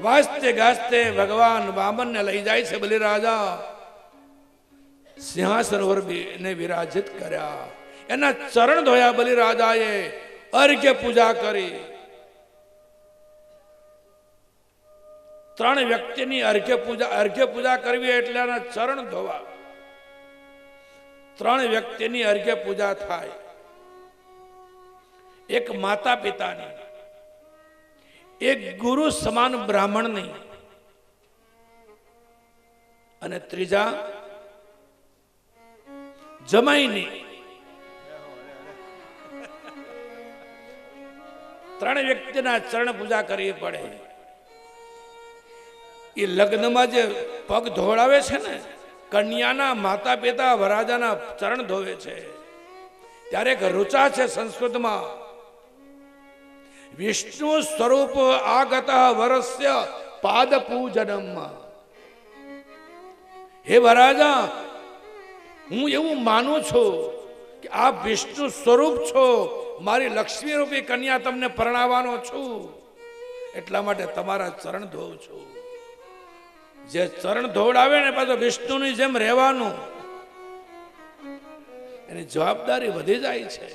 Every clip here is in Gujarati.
વાજતે ગાજતે ભગવાન વામન ને લઈ જાય છે બલિરાજા સિંહાસન પર ને વિરાજિત કર્યા. એના ચરણ ધોયા બલિરાજાએ, અર્ઘ્ય પૂજા કરી. ત્રણ વ્યક્તિની અર્ઘ્ય પૂજા કરવી એટલે એના ચરણ ધોવા. ત્રણ વ્યક્તિની અર્ઘ્ય પૂજા થાય. એક માતા પિતાની, એક ગુરુ સમાન બ્રાહ્મણની, અને ત્રીજા જમાઈની. ત્રણ વ્યક્તિના ચરણ પૂજા કરવી પડે. એ લગ્નમાં જે પગ ધોવડાવે છે ને, કન્યાના માતા પિતા વરરાજાના ચરણ ધોવે છે. ત્યારે એક ઋચા છે સંસ્કૃતમાં, વિષ્ણુ સ્વરૂપ આગત વરસ્ય પાદ પૂજનમ. હે વરરાજા, હું એવું માનું છું કે આપ વિષ્ણુ સ્વરૂપ છો, મારી લક્ષ્મી રૂપી કન્યા તમને પરણાવવાનો છું, એટલા માટે તમારા ચરણ ધોઉં છું. જે ચરણ ધોવડાવે ને પાછો વિષ્ણુની જેમ રહેવાનું, એની જવાબદારી વધી જાય છે.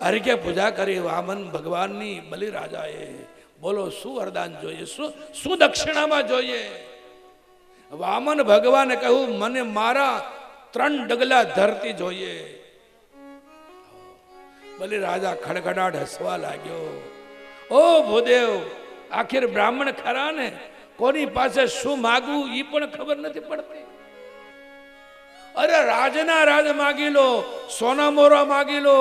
અર્ઘ્ય પૂજા કરી વામન ભગવાનની બલિરાજાએ. બોલો શું વરદાન જોઈએ, શું દક્ષિણામાં જોઈએ? વામન ભગવાને કહ્યું, મને મારા 3 ડગલા ધરતી જોઈએ. બલિરાજા ખડખડાટ હસવા લાગ્યો. ઓ ભૂદેવ, આખિર બ્રાહ્મણ ખરા ને, કોની પાસે શું માગવું એ પણ ખબર નથી પડતી. અરે રાજના રાજ માગી લો, સોના મોરા માગી લો,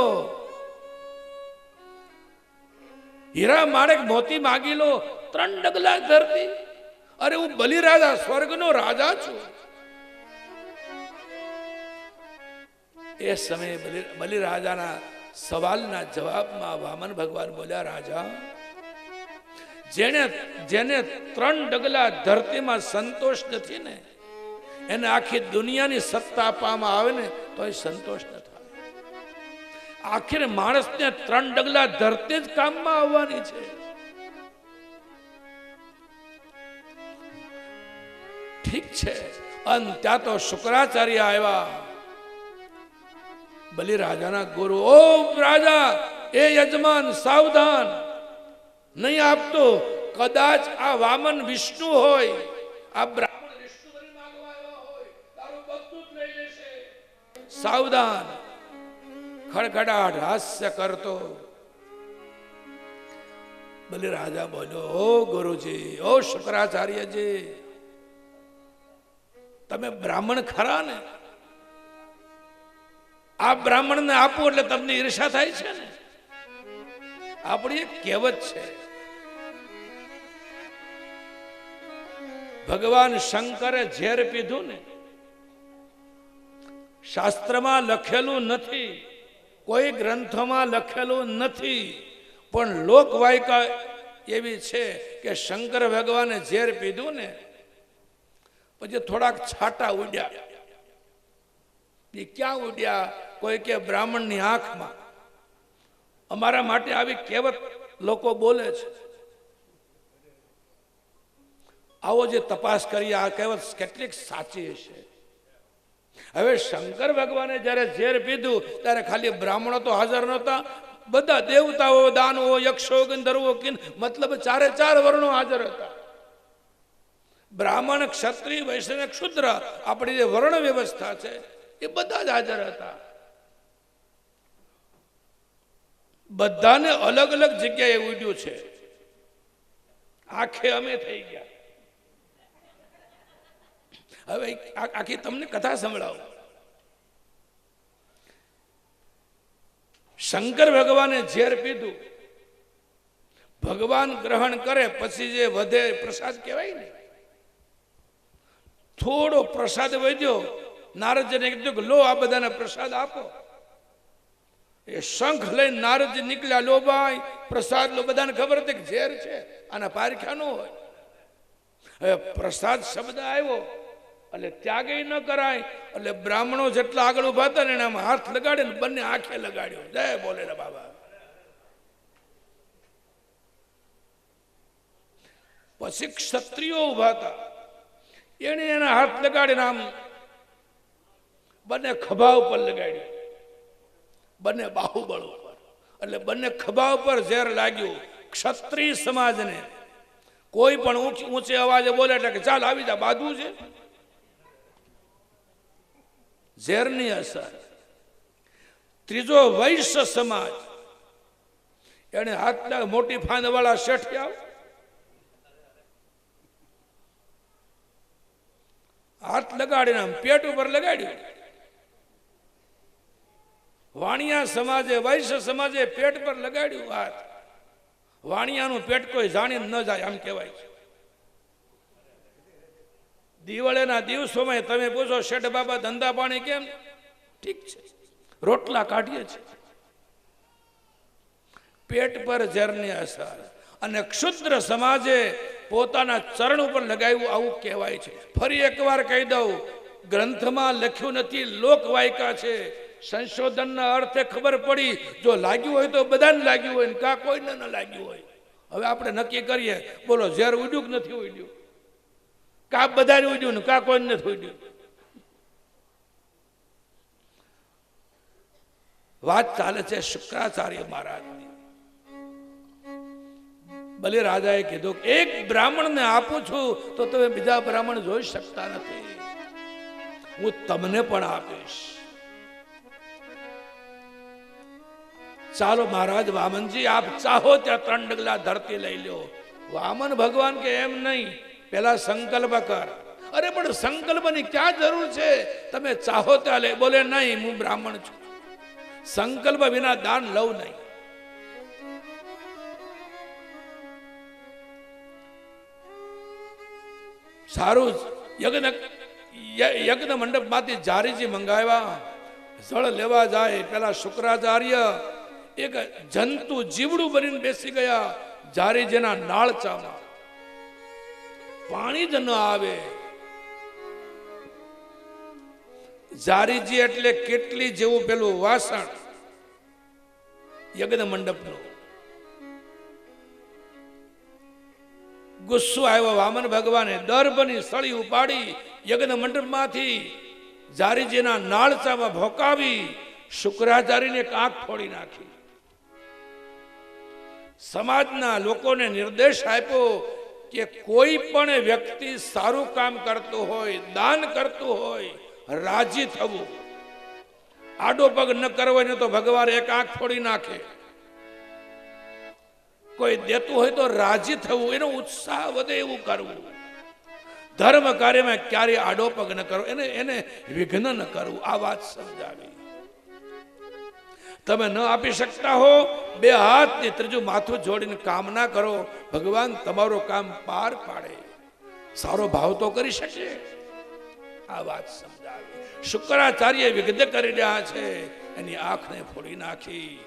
હીરા માણેક મોતી માગી લો, 3 ડગલા ધરતી. અરે હું બલિરાજા, સ્વર્ગનો રાજા છું. એ સમયે બલિરાજાના સવાલના જવાબમાં વામન ભગવાન બોલ્યા, રાજા, જેને 3 ડગલા ધરતીમાં સંતોષ નથી ને, એને આખી દુનિયાની સત્તા આપવામાં આવે ને તો એ સંતોષ ન થાય. આખિર માણસને 3 ડગલા ધરતી જ કામમાં આવવાની છે. ઠીક છે. અને ત્યાં તો શુક્રાચાર્ય આવ્યા, બલિરાજાના ગુરુ. ઓ રાજા, એ યજમાન સાવધાન, નહીં આપતો કદાચ આ વામન વિષ્ણુ હોય, આ બ્રાહ્મણ વિષ્ણુ બની માંગવા આવ્યા હોય, તારું બધું જ લઈ લેશે. સાવધાન. ખડખડાટ હાસ્ય કરતો બલિરાજા બોલ્યો, ઓ ગુરુજી, ઓ શુક્રાચાર્યજી, તમે બ્રાહ્મણ ખરા ને? આ બ્રાહ્મણને આપો એટલે તમને ઈર્ષા થાય છે ને? આપણી એક કહેવત છે, ભગવાન શંકરે ઝેર પીધું ને, શાસ્ત્રમાં લખેલું નથી, કોઈ ગ્રંથોમાં લખેલું નથી, પણ લોકવાયકા એવી છે કે શંકર ભગવાને ઝેર પીધું ને, પછી થોડાક છાટા ઉડ્યા. એ ક્યાં ઉડ્યા? કોઈ કે બ્રાહ્મણની આંખમાં. અમારા માટે આવી કહેવત લોકો બોલે છે. આવો જે તપાસ કરી, આ કહેવત કેટલીક સાચી હશે. હવે શંકર ભગવાને જ્યારે ઝેર પીધું ત્યારે ખાલી બ્રાહ્મણો તો હાજર નહોતા, બધા દેવતાઓ, દાનવો, યક્ષો, ગંધર્વો, મતલબ 4 વર્ણો હાજર હતા. બ્રાહ્મણ, ક્ષત્રિય, વૈશ્ય, ક્ષુદ્ર, આપણી જે વર્ણ વ્યવસ્થા છે એ બધા જ હાજર હતા. બધાને અલગ અલગ જગ્યાએ ઉડ્યું છે. આંખે અમે થઈ ગયા. હવે આખી તમને કથા સંભળાવું. શંકર ભગવાને ઝેર પીધું, ભગવાન ગ્રહણ કરે પછી જે વધે પ્રસાદ કહેવાય ને, થોડો પ્રસાદ વધ્યો. નારદજીને કીધું કે લો, આ બધાને પ્રસાદ આપો. એ શંખ લઈને નારદજી નીકળ્યા, લો ભાઈ પ્રસાદ લો. બધાને ખબર હતી કે ઝેર છે, આના પારખ્યા ન હોય. હવે પ્રસાદ શબ્દ આવ્યો એટલે ત્યાગે ન કરાય, એટલે બ્રાહ્મણો જેટલા આગળ ઉભા હતા ને એનામાં હાથ લગાડે ને બંને આંખે લગાડ્યો. જય બોલેલા બાબા. પછી ક્ષત્રિયો ઉભા હતા, એને એના હાથ લગાડીને આમ બંને ખભા ઉપર લગાડ્યું, બંને બાહુબળ ઉપર, એટલે બંને ખભા ઉપર ઝેર લાગ્યું. ક્ષત્રિય સમાજને કોઈ પણ ઊંચે અવાજે બોલે એટલે કે ચાલ આવી જા, બાંધવું છે. ઝેરની અસર. ત્રીજો વૈશ્ય સમાજ, એને હાથ મોટી ફાંદ વાળા શેઠિયા હાથ લગાડીને આમ પેટ ઉપર લગાડ્યું. વાણિયા સમાજે, વૈશ્ય સમાજે પેટ પર લગાડ્યું હાથ. વાણિયાનું પેટ કોઈ જાણીને ન જાય આમ કહેવાય. દિવાળીના દિવસોમાં તમે પૂછો શેઠ બાબા ધંધા પાણી કેમ? ઠીક છે, રોટલા કાઢીએ છીએ. પેટ પર ઝેરની અસર. અને ક્ષુદ્ર સમાજે પોતાના ચરણ ઉપર લગાવ્યું, આવું કહેવાય છે. ફરી એકવાર કહી દઉં, ગ્રંથમાં લખ્યું નથી, લોકવાયકા છે. સંશોધનના અર્થે ખબર પડી, જો લાગ્યું હોય તો બધાને લાગ્યું હોય, કા કોઈને ન લાગ્યું હોય. હવે આપણે નક્કી કરીએ, બોલો ઝેર ઉડ્યું કે નથી ઉડ્યું? કા બધાને ઉડ્યું ને કા કોઈને નથી ઉડ્યું? વાત ચાલે છે શુક્રાચાર્ય મહારાજની. બલિ રાજાએ કીધું એક બ્રાહ્મણને આપું છું તો તમે બીજા બ્રાહ્મણ જોઈ શકતા નથી, હું તમને પણ આપીશ. ચાલો મહારાજ વામનજી, આપ ચાહો ત્યાં 3 ડગલા ધરતી લઈ લો. વામન ભગવાન કે એમ નહીં, પેલા સંકલ્પ કર. અરે પણ સંકલ્પની ક્યાં જરૂર છે? તમે ચાહો ત્યાં લે. બોલે નહીં, હું બ્રાહ્મણ છું, સંકલ્પ વિના દાન લઉં નહીં. સારું, યજ્ઞ મંડપ માંથી જારીજી મંગાવ્યા. જળ લેવા જાય પેલા શુક્રાચાર્ય એક જંતુ જીવડું બનીને બેસી ગયા જારીજીના નાળચામાં. પાણી જ ન આવે. જારીજી એટલે કેટલી જેવું પેલું વાસણ યજ્ઞ મંડપનું. ગુસ્સો આવ્યો વામન ભગવાને, દર્ભની સળી ઉપાડી યજ્ઞ મંડપમાંથી જારીજીના નાળચામાં ભોકાવી શુક્રાચાર્યને એક આંખ ફોડી નાખી. સમાજના લોકોને નિર્દેશ આપ્યો કે કોઈ પણ વ્યક્તિ સારું કામ કરતું હોય, દાન કરતું હોય, રાજી થવું. આડો પગ ન કરવો ને તો ભગવાન એક આંખ ફોડી નાખે. કોઈ દેતું હોય તો રાજી થવું, એનો ઉત્સાહ વધે એવું કરવું. ધર્મ કાર્યમાં ક્યારે આડો પગ ન કરવો, એને વિઘ્ન ન કરવું. આ વાત સમજાવી. તમે ન આપી શકતા હો, 2 હાથ ને ત્રીજું માથું જોડીને કામના કરો, ભગવાન તમારું કામ પાર પાડે. સારો ભાવ તો કરી શકે. આ વાત સમજાવી. શુક્રાચાર્ય વિઘ્ન કરી રહ્યા છે, એની આંખને ફોડી નાખી.